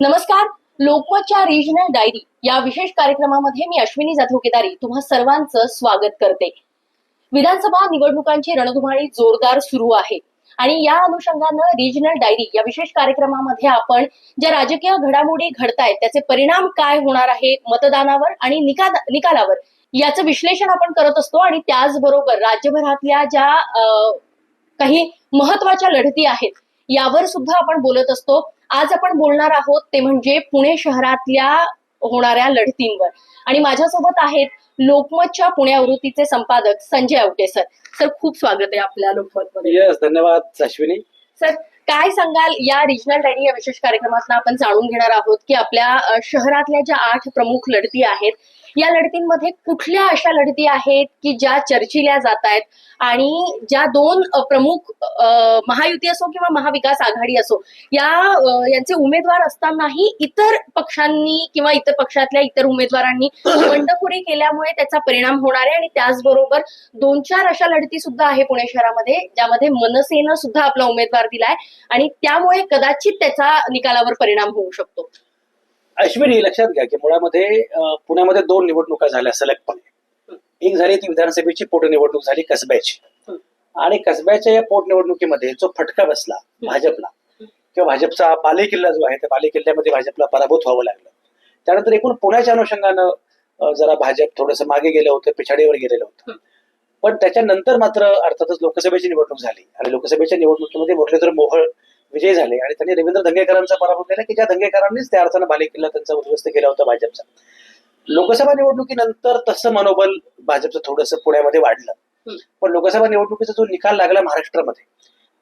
नमस्कार. लोकमतच्या regional diary या विशेष कार्यक्रमामध्ये मी अश्विनी जाधव केदारी तुम्हा सर्वांचं स्वागत करते. विधानसभा निवडणुकांची रणधुमाळी जोरदार सुरू आहे आणि या अनुषंगानं रिजनल डायरी या विशेष कार्यक्रमामध्ये आपण ज्या राजकीय घडामोडी घडतायत त्याचे परिणाम काय होणार आहे मतदानावर आणि निकालावर याचं विश्लेषण आपण करत असतो. आणि त्याचबरोबर राज्यभरातल्या ज्या काही महत्वाच्या लढती आहेत यावर सुद्धा आपण बोलत असतो. आज आपण बोलणार आहोत ते म्हणजे पुणे शहरातल्या होणाऱ्या लढतींवर. आणि माझ्यासोबत आहेत लोकमतच्या पुणे आवृत्तीचे संपादक संजय आवटे सर. सर, खूप स्वागत आहे आपल्या लोकमतमध्ये. यस, धन्यवाद अश्विनी. सर, काय सांगाल या रिजनल डायरी या विशेष कार्यक्रमातून आपण जाणून घेणार आहोत की आपल्या शहरातल्या ज्या 8 प्रमुख लढती आहेत या लढतींमध्ये कुठल्या अशा लढती आहेत की ज्या चर्चिल्या जात आहेत आणि ज्या 2 प्रमुख महायुती असो किंवा महाविकास आघाडी असो यांचे उमेदवार असतानाही इतर पक्षांनी किंवा इतर पक्षातल्या इतर उमेदवारांनी बंडखोरी केल्यामुळे त्याचा परिणाम होणार आहे. आणि त्याचबरोबर 2-4 अशा लढती सुद्धा आहे पुणे शहरामध्ये ज्यामध्ये मनसेनं सुद्धा आपला उमेदवार दिलाय आणि त्यामुळे कदाचित त्याचा निकालावर परिणाम होऊ शकतो. अश्विनी, लक्षात घ्या की मुळामध्ये पुण्यामध्ये 2 निवडणुका झाल्या सलगपणे. एक झाली ती विधानसभेची पोटनिवडणूक झाली कसब्याची, आणि कसब्याच्या या पोटनिवडणुकीमध्ये जो फटका बसला भाजपला किंवा भाजपचा बालेकिल्ला जो आहे त्या बालेकिल्ल्यामध्ये भाजपला पराभूत व्हावं लागलं. त्यानंतर एकूण पुण्याच्या अनुषंगानं जरा भाजप थोडंसं मागे गेलं होतं, पिछाडीवर गेलेलं होतं. पण त्याच्यानंतर मात्र अर्थातच लोकसभेची निवडणूक झाली आणि लोकसभेच्या निवडणुकीमध्ये मुरलीधर मोहोळ विजय झाले आणि त्यांनी रवींद्र धंगेकरांचा पराभव केला की ज्या धंगेकरांनीच त्या अर्थानं बालेकिल्ला त्यांचा उद्ध्वस्त केला होता भाजपचा. लोकसभा निवडणुकीनंतर तसं मनोबल भाजपचं थोडंसं पुण्यामध्ये वाढलं. पण लोकसभा निवडणुकीचा जो निकाल लागला महाराष्ट्रामध्ये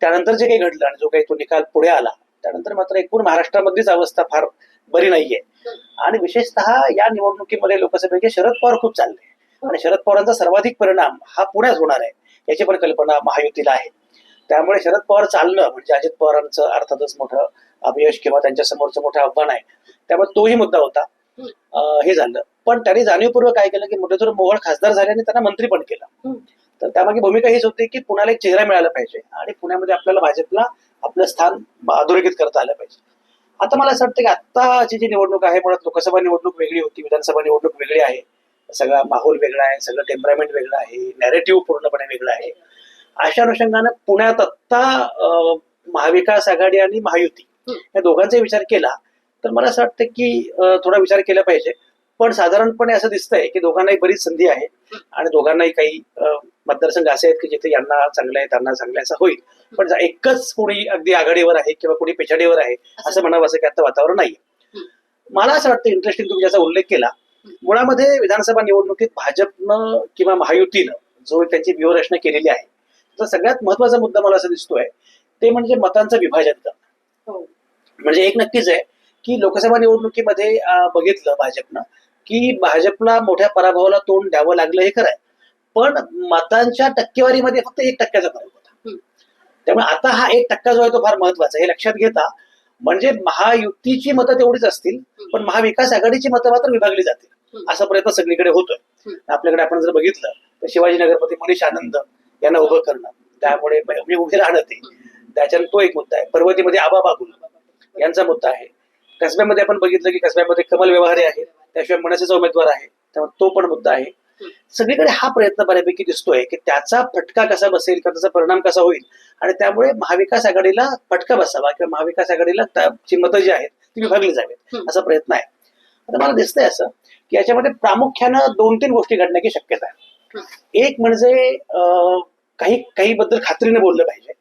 त्यानंतर जे काही घडलं आणि जो काही तो निकाल पुढे आला त्यानंतर मात्र एकूण महाराष्ट्रामधलीच अवस्था फार बरी नाहीये. आणि विशेषतः या निवडणुकीमध्ये लोकसभेचे शरद पवार खूप चालले आणि शरद पवारांचा सर्वाधिक परिणाम हा पुण्यात होणार आहे याची पण कल्पना महायुतीला आहे. त्यामुळे शरद पवार चालणं म्हणजे अजित पवारांचं अर्थातच मोठं अपयश किंवा त्यांच्या समोरचं मोठं आव्हान आहे. त्यामुळे तोही मुद्दा होता. हे झालं. पण त्यांनी जाणीवपूर्वक काय केलं की मुरलीधर मोहोळ खासदार झाले आणि त्यांना मंत्री पण केलं. तर त्यामागे भूमिका हीच होती की पुण्याला एक चेहरा मिळाला पाहिजे आणि पुण्यामध्ये आपल्याला भाजपला आपलं स्थान अधोरेखित करता आलं पाहिजे. आता मला असं वाटतं की आत्ताची जी निवडणूक आहे मुळात लोकसभा निवडणूक वेगळी होती, विधानसभा निवडणूक वेगळी आहे. सगळा माहोल वेगळा आहे, सगळं टेम्परामेंट वेगळं आहे, नॅरेटिव्ह पूर्णपणे वेगळं आहे. अशा अनुषंगानं पुण्यात आत्ता महाविकास आघाडी आणि महायुती या दोघांचा विचार केला तर मला असं वाटतं की थोडा विचार केला पाहिजे. पण साधारणपणे असं दिसतंय की दोघांनाही बरीच संधी आहे आणि दोघांनाही काही मतदारसंघ असे आहेत की जिथे यांना चांगलं आहे त्यांना चांगलं असं होईल. पण एकच कोणी अगदी आघाडीवर आहे किंवा कोणी पिछाडीवर आहे असं म्हणावं असं की आता वातावरण नाहीये. मला असं वाटतं इंटरेस्टिंग तुम्ही ज्याचा उल्लेख केला, मुळामध्ये विधानसभा निवडणुकीत भाजपनं किंवा महायुतीनं जो त्यांची व्यूहरचना केलेली आहे तर सगळ्यात महत्वाचा मुद्दा मला असं दिसतोय ते म्हणजे मतांचं विभाजन करणं. म्हणजे एक नक्कीच आहे की लोकसभा निवडणुकीमध्ये बघितलं भाजपनं की भाजपला मोठ्या पराभवाला तोंड द्यावं लागलं हे खरं आहे. पण मतांच्या टक्केवारीमध्ये फक्त 1% फरक होता. त्यामुळे आता हा 1% जो आहे तो फार महत्वाचा हे लक्षात घेता म्हणजे महायुतीची मतं तेवढीच असतील पण महाविकास आघाडीची मतं मात्र विभागली जातील असा प्रयत्न सगळीकडे होतोय. आपल्याकडे आपण जर बघितलं तर शिवाजीनगरमध्ये मनीष आनंद यांना उभं करणं त्यामुळे उभे राहणं त्याच्यानं तो एक मुद्दा आहे. पर्वतीमध्ये आबा बागुल यांचा मुद्दा आहे. कसब्यामध्ये आपण बघितलं की कसब्यामध्ये कमल व्यवहारे आहे, त्याशिवाय मनसेचा उमेदवार आहे त्यामुळे तो पण मुद्दा आहे. सगळीकडे हा प्रयत्न बऱ्यापैकी दिसतोय की त्याचा फटका कसा बसेल किंवा त्याचा परिणाम कसा होईल आणि त्यामुळे महाविकास आघाडीला फटका बसावा किंवा महाविकास आघाडीला त्याची मतं जी आहेत ती विभागली जावीत असा प्रयत्न आहे. आता मला दिसतंय असं की याच्यामध्ये प्रामुख्यानं 2-3 गोष्टी घडण्याची शक्यता आहे. एक म्हणजे काही बद्दल खात्रीने बोललं पाहिजे.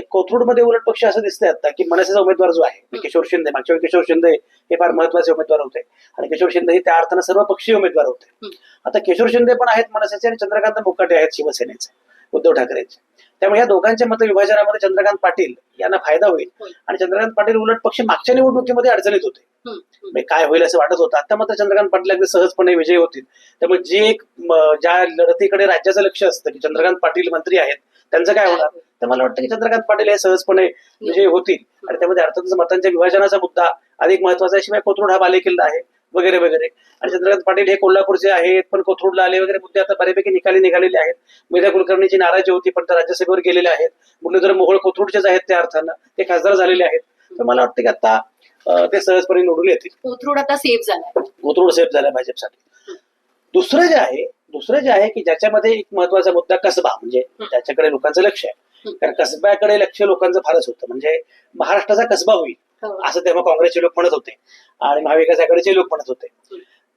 कोथरूडमध्ये उलट पक्ष असं दिसतंय आता की मनसेचा उमेदवार जो आहे किशोर शिंदे, मागच्या वेळी किशोर शिंदे हे फार महत्वाचे उमेदवार होते आणि किशोर शिंदे हे त्या अर्थानं सर्व पक्षीय उमेदवार होते. आता किशोर शिंदे पण आहेत मनसेचे आणि चंद्रकांत मुकाटे आहेत शिवसेनेचे, उद्धव ठाकरेंचे. त्यामुळे या दोघांच्या मत विभाजनामध्ये चंद्रकांत पाटील यांना फायदा होईल आणि चंद्रकांत पाटील उलट पक्ष मागच्या निवडणुकीमध्ये अडचणीत होते. काय होईल असं वाटत होतं. आता मात्र चंद्रकांत पाटील अगदी सहजपणे विजयी होतील. त्यामुळे जे एक ज्या लढतीकडे राज्याचं लक्ष असतं की चंद्रकांत पाटील मंत्री आहेत त्यांचं काय होणार तर मला वाटतं की चंद्रकांत पाटील हे सहजपणे विजयी होतील आणि त्यामध्ये अर्थातच मतांच्या विभाजनाचा मुद्दा अधिक महत्वाचा आहे. शिवाय कोथरूड हा बालेकिल्ला आहे वगैरे वगैरे आणि चंद्रकांत पाटील हे कोल्हापूरचे आहेत पण कोथरूडला आले वगैरे मुद्दे आता बऱ्यापैकी निघालेले आहेत. मेधा कुलकर्णीची नाराजी होती पण त्या राज्यसभेवर गेलेले आहेत. मुरलीधर मोहोळ कोथरूडचेच आहेत त्या अर्थानं ते खासदार झालेले आहेत. तर मला वाटतं की आता ते सहजपणे निवडून येतील. कोथरूड आता सेफ झालाय. कोथरूड सेफ झाला भाजपसाठी. दुसरं जे आहे की ज्याच्यामध्ये एक महत्वाचा मुद्दा कसबा, म्हणजे त्याच्याकडे लोकांचं लक्ष आहे. कारण कसब्याकडे लक्ष लोकांचं फारच होतं. म्हणजे महाराष्ट्राचा कसबा होईल असं तेव्हा काँग्रेसचे लोक म्हणत होते आणि महाविकास आघाडीचे लोक म्हणत होते.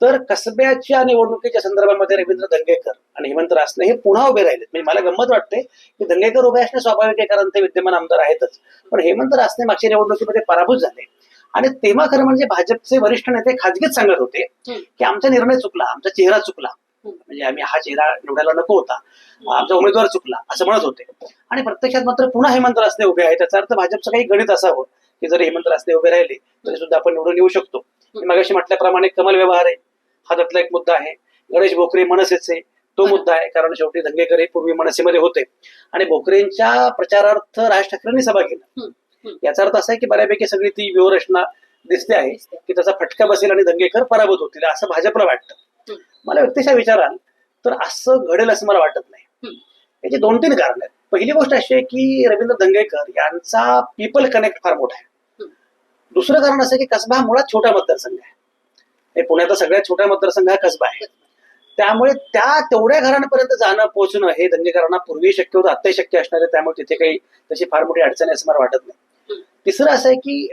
तर कसब्याच्या निवडणुकीच्या संदर्भामध्ये रवींद्र धंगेकर आणि हेमंत रासने हे पुन्हा उभे राहिलेत. म्हणजे मला गंमत वाटते की धंगेकर उभे असणे स्वाभाविक आहे, कारण ते विद्यमान आमदार आहेतच. पण हेमंत रासने मागच्या निवडणुकीमध्ये पराभूत झाले आणि तेव्हा खरं म्हणजे भाजपचे वरिष्ठ नेते खाजगीच सांगत होते की आमचा निर्णय चुकला, आमचा चेहरा चुकला, म्हणजे आम्ही हा चेहरा निवडायला नको होता, आमचा उमेदवार चुकला असं म्हणत होते. आणि प्रत्यक्षात मात्र पुन्हा हेमंत रासने उभे आहेत. त्याचा अर्थ भाजपचं काही गणित असावं की जर हेमंत रासने उभे राहिले तरी सुद्धा आपण निवडून येऊ शकतो. मगाशी म्हटल्याप्रमाणे कमल व्यवहार आहे, हा त्यातला एक मुद्दा आहे. गणेश भोकरे मनसेचे तो मुद्दा आहे, कारण शेवटी धंगेकर हे पूर्वी मनसेमध्ये होते आणि भोकरेंच्या प्रचारार्थ राज ठाकरेंनी सभा केली. याचा अर्थ असा आहे की बऱ्यापैकी सगळी ती व्यूहरचना दिसते आहे की त्याचा फटका बसेल आणि धंगेकर पराभूत होतील असं भाजपला वाटतं. मला व्यक्तिशः विचाराल तर असं घडेल असं मला वाटत नाही. याची 2-3 कारण आहेत. पहिली गोष्ट अशी आहे की रवींद्र धंगेकर यांचा पीपल कनेक्ट फार मोठा आहे. दुसरं कारण असं की कसबा हा मुळात छोटा मतदारसंघ आहे. पुण्याचा सगळ्यात छोटा मतदारसंघ हा कसबा आहे. त्यामुळे तेवढ्या घरांपर्यंत जाणं पोहोचणं हे धंगेकरांना पूर्वी शक्य होतं, आत्ताही शक्य असणार आहे. त्यामुळे तिथे काही तशी फार मोठी अडचण आहे असं मला वाटत नाही. तिसरं असं आहे की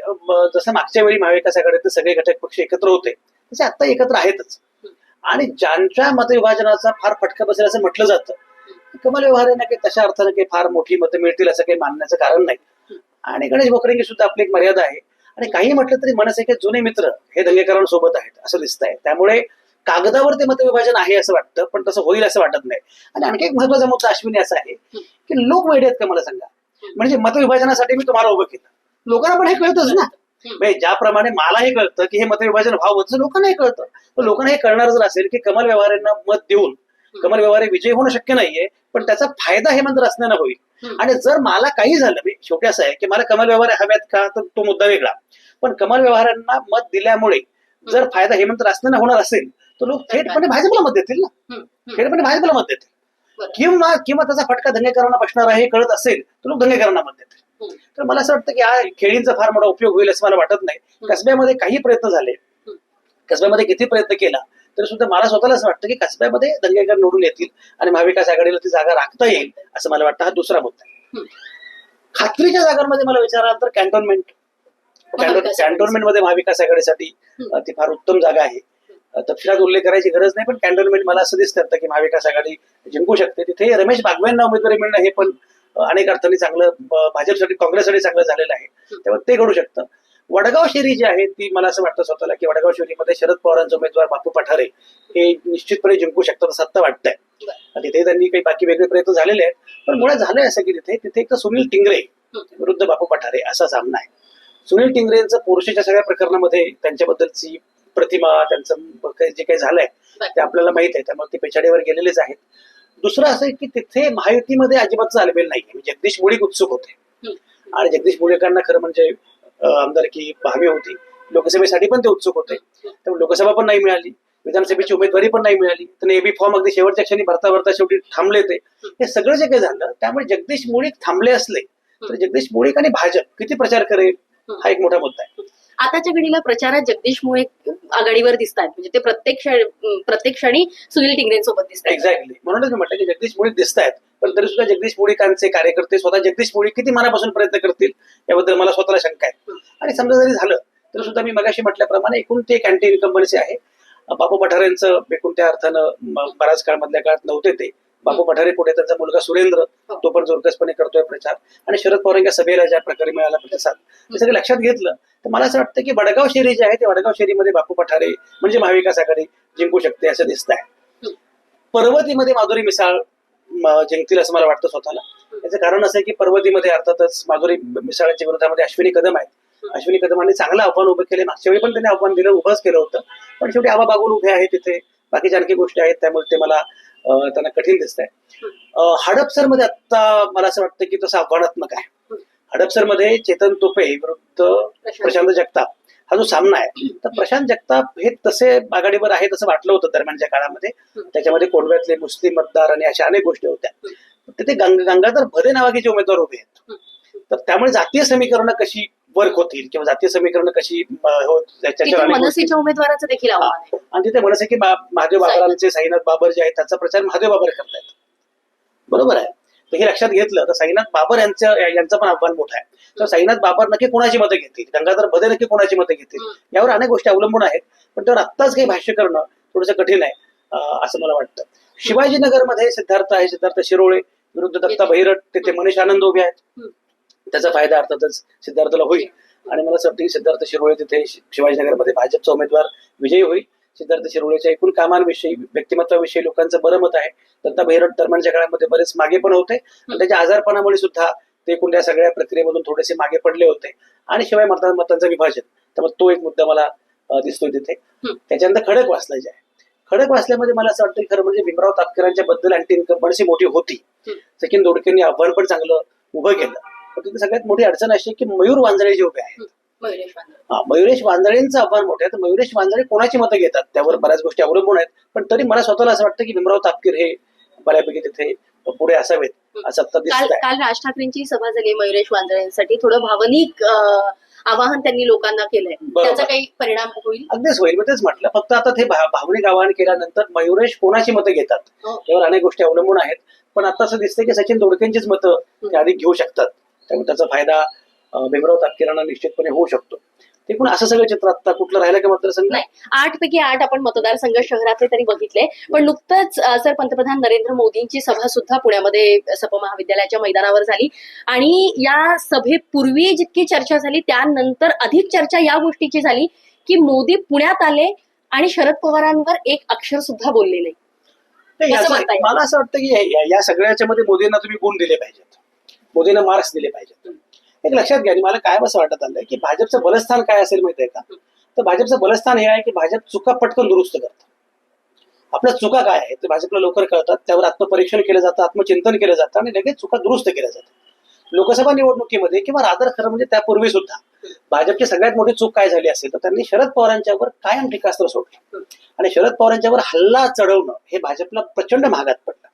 जसं मागच्या वेळी महाविकास आघाडीतले सगळे घटक पक्ष एकत्र होते तसे आता एकत्र आहेतच. आणि ज्यांच्या मतविभाजनाचा फार फटका बसेल असं म्हटलं जातं, कमल व्यवहारांना काही तशा अर्थानं काही फार मोठी मतं मिळतील असं काही मानण्याचं कारण नाही. आणि गणेश भोकरेंची सुद्धा आपली एक मर्यादा आहे. आणि काही म्हटलं तरी मनसेचे जुने मित्र हे धंगेकरांसोबत आहेत असं दिसत आहे. त्यामुळे कागदावर ते मतविभाजन आहे असं वाटतं, पण तसं होईल असं वाटत नाही. आणि आणखी एक महत्वाचा मुद्दा अश्विनी असा आहे की लोक वेडे आहेत का मला सांगा. म्हणजे मतविभाजनासाठी मी तुम्हाला उभं केलं, लोकांना पण हे कळतच ना. म्हणजे ज्याप्रमाणे मला हे कळतं की हे मतविभाजन व्हावं तसं लोकांना हे कळतं. तर लोकांना हे कळणार जर असेल की कमल व्यवहारांना मत देऊन कमल व्यवहारे विजयी होणं शक्य नाहीये, पण त्याचा फायदा हेमंत रासनेंना होईल. आणि जर मला काही झालं, शेवटी असं आहे की मला कमल व्यवहार हव्यात का, तर तो मुद्दा वेगळा. पण कमल व्यवहारांना मत दिल्यामुळे जर फायदा हेमंत रासनेंना होणार असेल तर लोक थेटपणे भाजपला मत देतील ना, थेटपणे भाजपला मत देतील. किंवा त्याचा फटका धंगेकरांना बसणार आहे हे कळत असेल तर लोक धंगेकरांना मत देतील. तर मला असं वाटतं की हा खेळींचा फार मोठा उपयोग होईल असं मला वाटत नाही. कसब्यामध्ये काही प्रयत्न झाले, कसब्यामध्ये किती प्रयत्न केला तरी सुद्धा मला स्वतःला असं वाटतं की कसब्यामध्ये धंगेकर निवडून येतील आणि महाविकास आघाडीला ती जागा राखता येईल असं मला वाटतं. हा दुसरा मुद्दा आहे. खात्रीच्या जागांमध्ये मला विचाराल तर कॅन्टोन्मेंटमध्ये महाविकास आघाडीसाठी ती फार उत्तम जागा आहे. तपशिलात उल्लेख करायची गरज नाही, पण कॅन्टोन्मेंट मला असं दिसतं की महाविकास आघाडी जिंकू शकते. तिथे रमेश बागवेंना उमेदवारी मिळणं हे पण अनेक अर्थांनी चांगलं, भाजपसाठी काँग्रेससाठी चांगलं झालेलं आहे. त्यामुळे ते घडू शकतं. वडगाव शेरी जी आहे ती मला असं वाटतं स्वतःला की वडगाव शेरीमध्ये शरद पवारांचे उमेदवार बापू पठारे हे निश्चितपणे जिंकू शकतात असं आता वाटतंय. तिथे त्यांनी काही बाकी वेगळे प्रयत्न झालेले आहेत, पण मुळात झालंय असं की तिथे एक सुनील टिंगरे विरुद्ध बापू पठारे असा सामना आहे. सुनील टिंगरेंचं पोर्शेच्या सगळ्या प्रकरणामध्ये त्यांच्याबद्दलची प्रतिमा, त्यांचं जे काही झालंय ते आपल्याला माहित आहे, त्यामुळे ते पिछाडीवर गेलेलेच आहेत. दुसरं असं आहे की तिथे महायुतीमध्ये अजिबात चालवेल नाही. जगदीश मुळीक उत्सुक होते आणि जगदीश मुळीकांना खरं म्हणजे आमदारकी हवी होती. लोकसभेसाठी पण ते उत्सुक होते, त्यामुळे लोकसभा पण नाही मिळाली, विधानसभेची उमेदवारी पण नाही मिळाली. तर एबी फॉर्म अगदी शेवटच्या क्षणी भरता शेवटी थांबले. ते हे सगळं जे काही झालं त्यामुळे जगदीश मुळीक थांबले असले तर जगदीश मुळीक आणि भाजप किती प्रचार करेल हा एक मोठा मुद्दा आहे. आताच्या घडीला प्रचारात जगदीश मुळीक आघाडीवर दिसतात, म्हणजे ते प्रत्येक क्षणी सुनील टिंगरेंसोबत दिसतात. एक्झॅक्टली, म्हणूनच मी म्हटलं की जगदीश मुळीक दिसत आहेत, पण तरी सुद्धा जगदीश मुळीकांचे कार्यकर्ते स्वतः जगदीश मुळीक किती मनापासून प्रयत्न करतील याबद्दल मला स्वतःला शंका आहे. आणि समजा जरी झालं तरी सुद्धा मी मगाशी म्हटल्याप्रमाणे एकूण ते एक अँटी इन्कम्बन्सी आहे. बापू पठारेंचं एकूण त्या अर्थानं बराच काळ मधल्या काळात नव्हते. ते बापू पठारे पुढे त्यांचा मुलगा सुरेंद्र तो पण जोरकसपणे करतोय प्रचार. आणि शरद पवारांच्या सभेला ज्या प्रकारे मिळाला प्रतिसाद हे सगळं लक्षात घेतलं तर मला असं वाटतं की वडगाव शेरी जे आहे ते वडगाव शेरीमध्ये बापू पठारे म्हणजे महाविकास आघाडी जिंकू शकते असं दिसत आहे. पर्वतीमध्ये माधुरी मिसाळ जिंकतील असं मला वाटतं स्वतःला. याचं कारण असं आहे की पर्वतीमध्ये अर्थातच माधुरी मिसाळच्या विरोधामध्ये अश्विनी कदम आहेत. अश्विनी कदमांनी चांगलं आव्हान उभं केले, मागच्या वेळी पण त्यांनी आव्हान दिलं, उभंच केलं होतं, पण शेवटी आबा बागुल उभे आहेत तिथे, बाकीच्या आणखी गोष्टी आहेत, त्यामुळे ते मला त्यांना कठीण दिसत आहे. हडपसरमध्ये आता मला असं वाटतं की तसं आव्हानात्मक आहे. हडपसरमध्ये चेतन तोपे विरुद्ध प्रशांत जगताप हा जो सामना आहे, तर प्रशांत जगताप हे तसे आघाडीवर आहेत असं वाटलं होतं दरम्यानच्या काळामध्ये. त्याच्यामध्ये कोंडव्यातले मुस्लिम मतदार आणि अशा अनेक गोष्टी होत्या. तिथे गंगाधर भदे नावाचे उमेदवार उभे आहेत. तर त्यामुळे जातीय समीकरणं कशी वर्क होतील किंवा जातीय समीकरण कशी तिथे त्याच्यावर अनेक गोष्टी. मनसेच्या उमेदवाराचं देखील आव्हान आहे. आणि तिथे म्हणत की महादेव बाबरांचे साईनाथ बाबर जे आहेत त्यांचा प्रचार महादेव बाबर करतायत. बरोबर आहे. तर हे लक्षात घेतलं तर साईनाथ बाबर यांचं पण आव्हान मोठं आहे. तर साईनाथ बाबर नक्की कोणाची मतं घेतील, गंगाधर भदे नक्की कोणाची मतं घेतील, यावर अनेक गोष्टी अवलंबून आहेत. पण त्यावर आत्ताच काही भाष्य करणं थोडंसं कठीण आहे असं मला वाटतं. शिवाजीनगरमध्ये सिद्धार्थ आहे, सिद्धार्थ शिरोळे विरुद्ध दत्ता बहिरट, तिथे मनीष आनंद उभे आहेत. त्याचा फायदा अर्थातच सिद्धार्थला होईल आणि मला असं वाटतं की सिद्धार्थ शिरोळे तिथे शिवाजीनगरमध्ये भाजपचा उमेदवार विजयी होईल. सिद्धार्थ शिरोळेच्या एकूण कामांविषयी, व्यक्तिमत्वाविषयी लोकांचं बरं मत आहे. दत्ता बहिरट दरम्यानच्या काळामध्ये बरेच मागे पण होते आणि त्याच्या आजारपणामुळे सुद्धा ते एकूण या सगळ्या प्रक्रियेमधून थोडेसे मागे पडले होते. आणि शिवाय मतांचं विभाजन, त्यामुळे तो एक मुद्दा मला दिसतोय तिथे. त्याच्यानंतर खडकवासला जे आहे, खडकवासल्यामध्ये मला असं वाटतं की खरं म्हणजे भीमराव तापकीरांच्या बद्दल अँटी इन्कम्बन्सी मोठी होती. सचिन दोडकेंनी आव्हान पण चांगलं उभं केलं. पण तिथे सगळ्यात मोठी अडचण अशी की मयूर वांजळे जे उभे आहेत, मयुरेश वांजळेंचं आव्हान मोठं आहे. तर मयुरेश वांजळे कोणाची मतं घेतात त्यावर बऱ्याच गोष्टी अवलंबून आहेत. पण तरी मला स्वतःला असं वाटतं की भीमराव तापकीर हे बऱ्यापैकी तिथे पुढे असावेत असं आता दिसत आहे. काल राज ठाकरेंची सभा झाली मयुरेश वांजळेंसाठी, थोडं भावनिक आवाहन त्यांनी लोकांना केलंय, त्याचा काही परिणाम होईल? अगदीच होईल. मी तेच म्हटलं, फक्त आता ते भावनिक आवाहन केल्यानंतर मयुरेश कोणाची मतं घेतात यावर अनेक गोष्टी अवलंबून आहेत. पण आता असं दिसतंय की सचिन दोडकेंचीच मतं ते अधिक घेऊ शकतात. त्यामुळे त्याचा फायदा भीमराव तापकीरांना निश्चितपणे होऊ शकतो. ते पण असं सगळं चित्र आता कुठलं राहिलं का मतदारसंघ? नाही, 8 पैकी 8 आपण मतदारसंघ शहरातले तरी बघितले. पण नुकतंच सर पंतप्रधान नरेंद्र मोदींची सभा सुद्धा पुण्यामध्ये सप महाविद्यालयाच्या मैदानावर झाली आणि या सभेपूर्वी जितकी चर्चा झाली त्यानंतर अधिक चर्चा या गोष्टीची झाली की मोदी पुण्यात आले आणि शरद पवारांवर एक अक्षर सुद्धा बोलले नाही. मला असं वाटतं की या सगळ्याच्या मध्ये मोदींना तुम्ही गुण दिले पाहिजेत, मोदींना मार्क्स दिले पाहिजेत. एक लक्षात घ्या, मला काय असं वाटत आलंय की भाजपचं बलस्थान काय असेल माहितीये का? तर भाजपचं बलस्थान हे आहे की भाजप चुका पटकन दुरुस्त करतं. आपल्या चुका काय आहेत ते भाजपला लवकर कळतात, त्यावर आत्मपरीक्षण केलं जातं, आत्मचिंतन केलं जातं आणि लगेच चुका दुरुस्त केल्या जातात. लोकसभा निवडणुकीमध्ये किंवा रादर खरं म्हणजे त्यापूर्वी सुद्धा भाजपची सगळ्यात मोठी चूक काय झाली असेल तर त्यांनी शरद पवारांच्यावर कायम टीकास्त्र सोडलं आणि शरद पवारांच्यावर हल्ला चढवणं हे भाजपला प्रचंड महागात पडलं.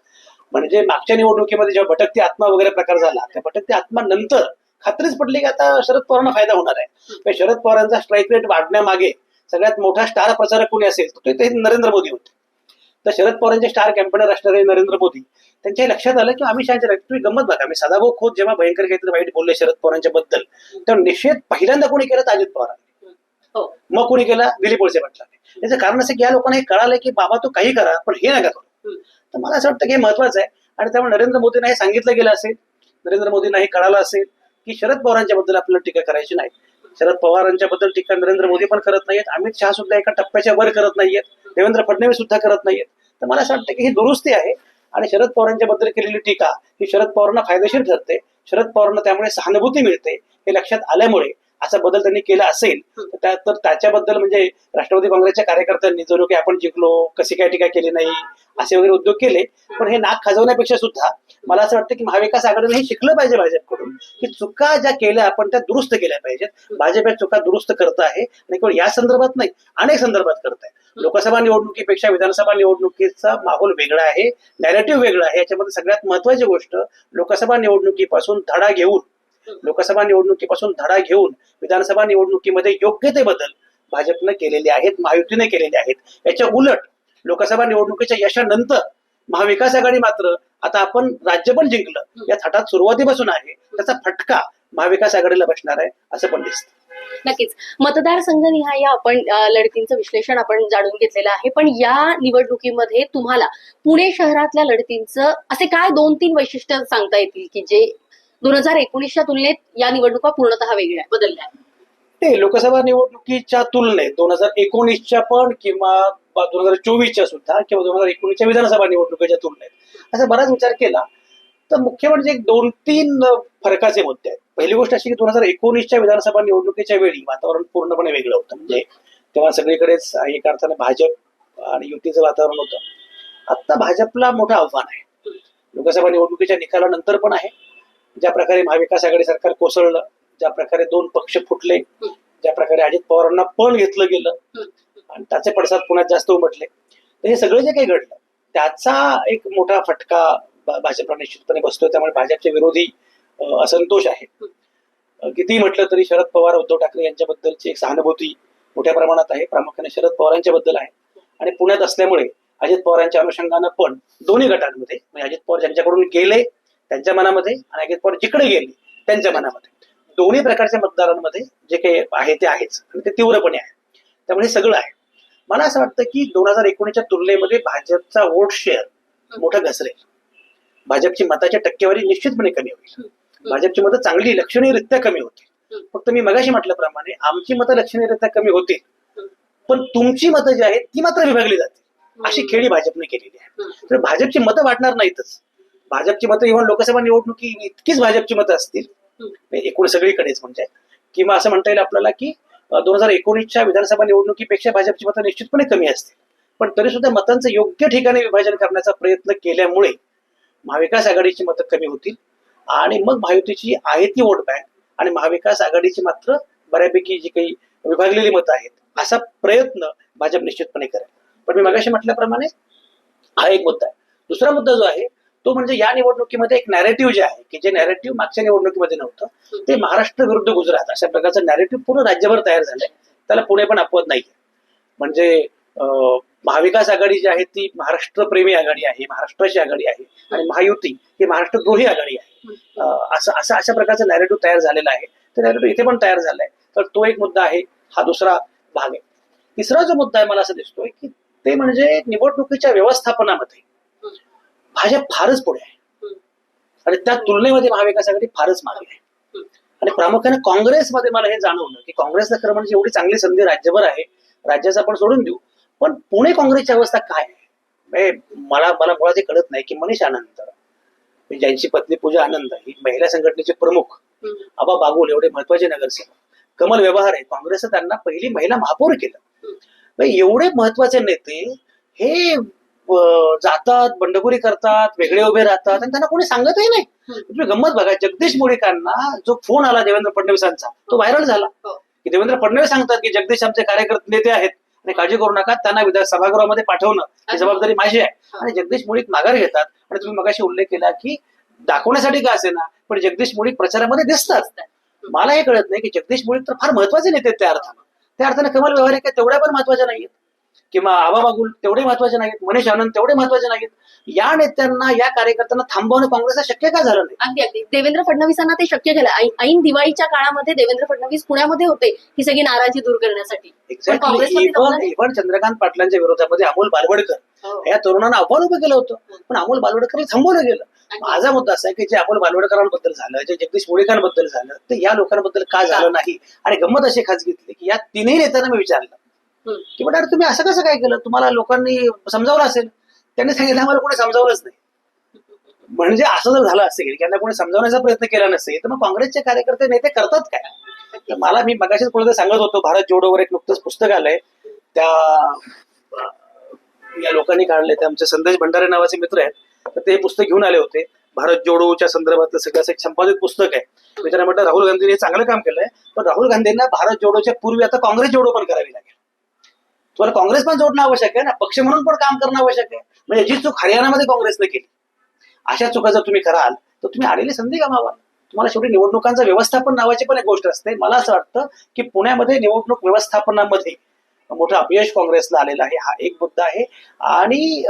म्हणजे मागच्या निवडणुकीमध्ये जेव्हा भटकती आत्मा वगैरे प्रकार झाला, त्या भटकती आत्मा नंतर खात्रीच पडली की आता शरद पवारांना फायदा होणार आहे. शरद पवारांचा स्ट्राईक रेट वाढण्यामागे सगळ्यात मोठा स्टार प्रचारक कोणी असेल तर ते नरेंद्र मोदी होते. तर शरद पवारांचे स्टार कॅम्पेनर असणारे नरेंद्र मोदी, त्यांच्या लक्षात आलं की अमित शहाच्या तुम्ही गंमत बघा, मी सदाभाऊ खोत जेव्हा भयंकर काहीतरी वाईट बोलले शरद पवारांच्या बद्दल, तर निषेध पहिल्यांदा कोणी केला अजित पवारांनी, मग कोणी केला दिलीप वळसे पाटलांनी. याचं कारण असं की या लोकांना हे कळालं की बाबा तो काही करा पण हे नका करू. तर मला असं वाटतं की हे महत्वाचं आहे आणि त्यामुळे नरेंद्र मोदींना हे सांगितलं गेलं असेल, नरेंद्र मोदींना हे कळालं असेल की शरद पवारांच्या बद्दल आपल्याला टीका करायची नाही. शरद पवारांच्या बद्दल टीका नरेंद्र मोदी पण करत नाहीयेत, अमित शहा सुद्धा एका टप्प्याच्या वर करत नाहीयेत, देवेंद्र फडणवीस सुद्धा करत नाहीयेत. तर मला असं वाटतं की ही दुरुस्ती आहे आणि शरद पवारांच्या बद्दल केलेली टीका ही शरद पवारांना फायदेशीर ठरते, शरद पवारांना त्यामुळे सहानुभूती मिळते. हे लक्षात आल्यामुळे असा बदल त्यांनी केला असेल तर त्याच्याबद्दल म्हणजे राष्ट्रवादी काँग्रेसच्या कार्यकर्त्यांनी जणू की आपण जिंकलो, कशी काय टीका केली नाही असे वगैरे उद्योग केले. पण हे नाक खाजवण्यापेक्षा सुद्धा मला असं वाटतं की महाविकास आघाडीने हे शिकलं पाहिजे भाजपकडून की चुका ज्या केल्या आपण त्या दुरुस्त केल्या पाहिजेत. भाजप या चुका दुरुस्त करत आहे आणि केवळ या संदर्भात नाही अनेक संदर्भात करत आहे. लोकसभा निवडणुकीपेक्षा विधानसभा निवडणुकीचा माहोल वेगळा आहे, नॅरेटिव्ह वेगळा आहे. याच्यामध्ये सगळ्यात महत्वाची गोष्ट लोकसभा निवडणुकीपासून धडा घेऊन विधानसभा निवडणुकीमध्ये योग्य ते बदल भाजपने केलेले आहेत, महायुतीने केलेले आहेत. याच्या उलट लोकसभा निवडणुकीच्या यशानंतर महाविकास आघाडी मात्र आता आपण राज्य पण जिंकलं या थाटात सुरुवातीपासून आहे, त्याचा फटका महाविकास आघाडीला बसणार आहे असं पण दिसतं. नक्कीच मतदारसंघनिहाय आपण लढतींचं विश्लेषण आपण जाणून घेतलेलं आहे. पण या निवडणुकीमध्ये तुम्हाला पुणे शहरातल्या लढतींचं असे काय 2-3 वैशिष्ट्य सांगता येतील की जे 2019च्या तुलनेत या निवडणुका पूर्णतः वेगळ्या बदलल्या? ते लोकसभा निवडणुकीच्या तुलनेत 2019च्या पण किंवा 2024च्या सुद्धा किंवा 2019च्या विधानसभा निवडणुकीच्या तुलनेत असा बराच विचार केला तर मुख्य म्हणजे 2-3 फरकाचे मुद्दे आहेत. पहिली गोष्ट अशी की 2019च्या विधानसभा निवडणुकीच्या वेळी वातावरण पूर्णपणे वेगळं होतं. म्हणजे तेव्हा सगळीकडेच एका अर्थाने भाजप आणि युतीचं वातावरण होतं. आता भाजपला मोठं आव्हान आहे, लोकसभा निवडणुकीच्या निकालानंतर पण आहे. ज्या प्रकारे महाविकास आघाडी सरकार कोसळलं, ज्या प्रकारे 2 पक्ष फुटले, ज्या प्रकारे अजित पवारांना पण घेतलं गेलं आणि त्याचे पडसाद पुण्यात जास्त उमटले, तर हे सगळं जे काही घडलं त्याचा एक मोठा फटका भाजपला निश्चितपणे बसतोय. त्यामुळे भाजपचे विरोधी असंतोष आहे. कितीही म्हटलं तरी शरद पवार उद्धव ठाकरे यांच्याबद्दलची एक सहानुभूती मोठ्या प्रमाणात आहे, प्रामुख्याने शरद पवारांच्या बद्दल आहे. आणि पुण्यात असल्यामुळे अजित पवारांच्या अनुषंगानं पण दोन्ही गटांमध्ये म्हणजे अजित पवार ज्यांच्याकडून गेले त्यांच्या मनामध्ये आणि अजित पवार जिकडे गेले त्यांच्या मनामध्ये दोन्ही प्रकारच्या मतदारांमध्ये जे काही आहे ते आहेच आणि ते तीव्रपणे आहे. त्यामुळे हे सगळं आहे. मला असं वाटतं की 2019च्या तुलनेमध्ये भाजपचा वोट शेअर मोठा घसरेल. भाजपची मताची टक्केवारी निश्चितपणे कमी होईल. भाजपची मतं चांगली लक्षणीयरित्या कमी होतील. फक्त मी मगाशी म्हटल्याप्रमाणे आमची मतं लक्षणीयरित्या कमी होतील, पण तुमची मतं जी आहेत ती मात्र विभागली जातील. अशी खेळी भाजपने केलेली आहे. तर भाजपची मतं वाढणार नाहीतच. भाजपची मतं इव्हन लोकसभा निवडणुकी इतकीच भाजपची मतं असतील एकूण सगळीकडेच म्हणजे, किंवा असं म्हणता येईल आपल्याला की 2019च्या विधानसभा निवडणुकीपेक्षा भाजपची मतं निश्चितपणे कमी असतील. पण तरी सुद्धा मतांचं योग्य ठिकाणी विभाजन करण्याचा प्रयत्न केल्यामुळे महाविकास आघाडीची मतं कमी होतील आणि मग महायुतीची आहे ती वोट बँक आणि महाविकास आघाडीची मात्र बऱ्यापैकी जी काही विभागलेली मतं आहेत असा प्रयत्न भाजप निश्चितपणे करेल. पण मी मगाशी म्हटल्याप्रमाणे हा एक मुद्दा आहे. दुसरा मुद्दा जो आहे तो म्हणजे या निवडणुकीमध्ये एक नॅरेटिव्ह जे आहे की जे नॅरेटिव्ह मागच्या निवडणुकीमध्ये नव्हतं ते महाराष्ट्र विरुद्ध गुजरात अशा प्रकारचं नॅरेटिव्ह पूर्ण राज्यभर तयार झालंय. त्याला पुणे पण अपवाद नाहीये. म्हणजे महाविकास आघाडी जी आहे ती महाराष्ट्रप्रेमी आघाडी आहे, महाराष्ट्राची आघाडी आहे आणि महायुती ही महाराष्ट्रद्रोही आघाडी आहे. अशा प्रकारचं नॅरेटिव्ह तयार झालेला आहे. ते नॅरेटिव्ह इथे पण तयार झालंय. तर तो एक मुद्दा आहे. हा दुसरा भाग आहे. तिसरा जो मुद्दा आहे मला असं दिसतोय की ते म्हणजे निवडणुकीच्या व्यवस्थापनामध्ये भाजप फारच पुढे आहे आणि त्या तुलनेमध्ये महाविकास आघाडी फारच मागे आहे. आणि प्रामुख्याने काँग्रेसमध्ये मला हे जाणवलं की काँग्रेसला खरं म्हणजे एवढी चांगली संधी राज्यभर आहे, राज्याचं आपण सोडून देऊ, पण पुणे काँग्रेसची अवस्था काय आहे मला मुळात हे कळत नाही की मनीष आनंद ज्यांची पत्नी पूजा आनंद ही महिला संघटनेचे प्रमुख, आबा बागुल एवढे महत्वाचे नगरसेवक, कमल व्यवहार आहे काँग्रेसनं त्यांना पहिली महिला महापौर केलं. एवढे महत्वाचे नेते हे जातात, बंडखोरी करतात, वेगळे उभे राहतात आणि त्यांना कोणी सांगतही नाही. तुम्ही गंमत बघा, जगदीश मुळीकांना जो फोन आला देवेंद्र फडणवीसांचा तो व्हायरल झाला की देवेंद्र फडणवीस सांगतात की जगदीश आमचे कार्यकर्ते नेते आहेत आणि काळजी करू नका, त्यांना विधान सभागृहामध्ये पाठवणं ही जबाबदारी माझी आहे. आणि जगदीश मुळीक माघार घेतात. आणि तुम्ही मगाशी उल्लेख केला की दाखवण्यासाठी का असे ना पण जगदीश मुळीक प्रचारामध्ये दिसतात. मला हे कळत नाही की जगदीश मुळीक तर फार महत्वाचे नेते आहेत त्या अर्थानं कमल व्यवहार काय तेवढ्या पण महत्वाच्या नाहीयेत किंवा आबा बागुल तेवढे महत्वाचे नाहीत, मनीष आनंद तेवढे महत्वाचे नाहीत. या नेत्यांना या कार्यकर्त्यांना थांबवणं काँग्रेसला शक्य का झालं नाही? अगदी अगदी देवेंद्र फडणवीसांना ते शक्य झालं. ऐन दिवाळीच्या काळामध्ये देवेंद्र फडणवीस पुण्यामध्ये होते ही सगळी नाराजी दूर करण्यासाठी. इव्हन चंद्रकांत पाटलांच्या विरोधामध्ये अमोल बालवडकर या तरुणांना आव्हान उभं केलं होतं, पण अमोल बालवडकर थांबवलं गेलं. माझा मुद्दा असा आहे की जे अमोल बालवडकरांबद्दल झालं, जे जगदीश मुळीकांबद्दल झालं, ते या लोकांबद्दल का झालं नाही. आणि गंमत अशी खास घेतली की या तिन्ही नेत्यांना मी विचारलं की म्हटलं अरे तुम्ही असं कसं काय केलं, तुम्हाला लोकांनी समजावलं असेल. त्यांनी सांगितलं आम्हाला कोणी समजावलंच नाही. म्हणजे असं जर झालं असेल की त्यांना कोणी समजावण्याचा प्रयत्न केला नसेल तर मग काँग्रेसचे कार्यकर्ते नेते करतात काय. तर मला मी मगाशीच कोणीतरी सांगत होतो भारत जोडोवर एक नुकतंच पुस्तक आलंय, त्या या लोकांनी काढले, ते आमचे संदेश भंडारे नावाचे मित्र आहेत, तर ते पुस्तक घेऊन आले होते. भारत जोडोच्या संदर्भातलं सगळं एक संपादित पुस्तक आहे. मी त्यांना म्हटलं राहुल गांधींनी हे चांगलं काम केलंय, पण राहुल गांधींना भारत जोडोच्या पूर्वी आता काँग्रेस जोडो पण करावी लागेल. तुम्हाला काँग्रेस पण जोडणं आवश्यक आहे ना, पक्ष म्हणून पण काम करणं आवश्यक आहे. म्हणजे जी चूक हरियाणामध्ये काँग्रेसने केली अशा चुका जर तुम्ही कराल तर तुम्ही आलेली संधी गमावाल. तुम्हाला शेवटी निवडणुकांचं व्यवस्थापन नावाची पण एक गोष्ट असते. मला असं वाटतं की पुण्यामध्ये निवडणूक व्यवस्थापनामध्ये मोठं अपयश काँग्रेसला आलेलं आहे. हा एक मुद्दा आहे. आणि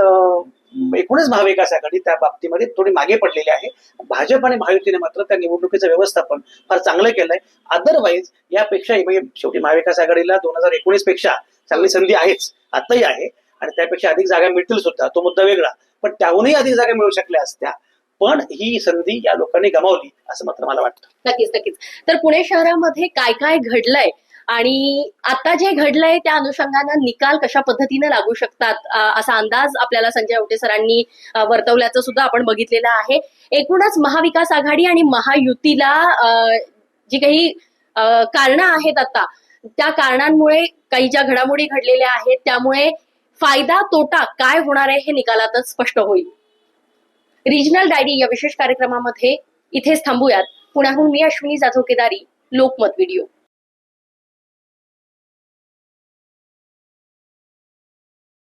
एकूणच महाविकास आघाडी त्या बाबतीमध्ये थोडी मागे पडलेली आहे. भाजप आणि महायुतीने मात्र त्या निवडणुकीचं व्यवस्थापन फार चांगलं केलंय. अदरवाईज यापेक्षाही म्हणजे शेवटी महाविकास आघाडीला 2019 पेक्षा चांगली संधी आहेच, आताही आहे आणि त्यापेक्षा अधिक जागा मिळतील सुद्धा, तो मुद्दा वेगळा. पण त्याहूनही अधिक जागा मिळू शकल्या असत्या, पण ही संधी या लोकांनी गमावली असं मात्र मला वाटतं. नक्कीच नक्कीच. तर पुणे शहरामध्ये काय काय घडलंय आणि आता जे घडलंय त्या अनुषंगानं निकाल कशा पद्धतीने लागू शकतात असा अंदाज आपल्याला संजय आवटे सरांनी वर्तवल्याचं सुद्धा आपण बघितलेलं आहे. एकूणच महाविकास आघाडी आणि महायुतीला जी काही कारणं आहेत आता त्या कारणांमुळे काही ज्या घडामोडी घडलेल्या आहेत त्यामुळे फायदा तोटा काय होणार आहे हे निकालातच स्पष्ट होईल. रिजनल डायरी या विशेष कार्यक्रमामध्ये इथेच थांबूयात. पुण्याहून मी अश्विनी जाधव केदारी, लोकमत व्हिडिओ.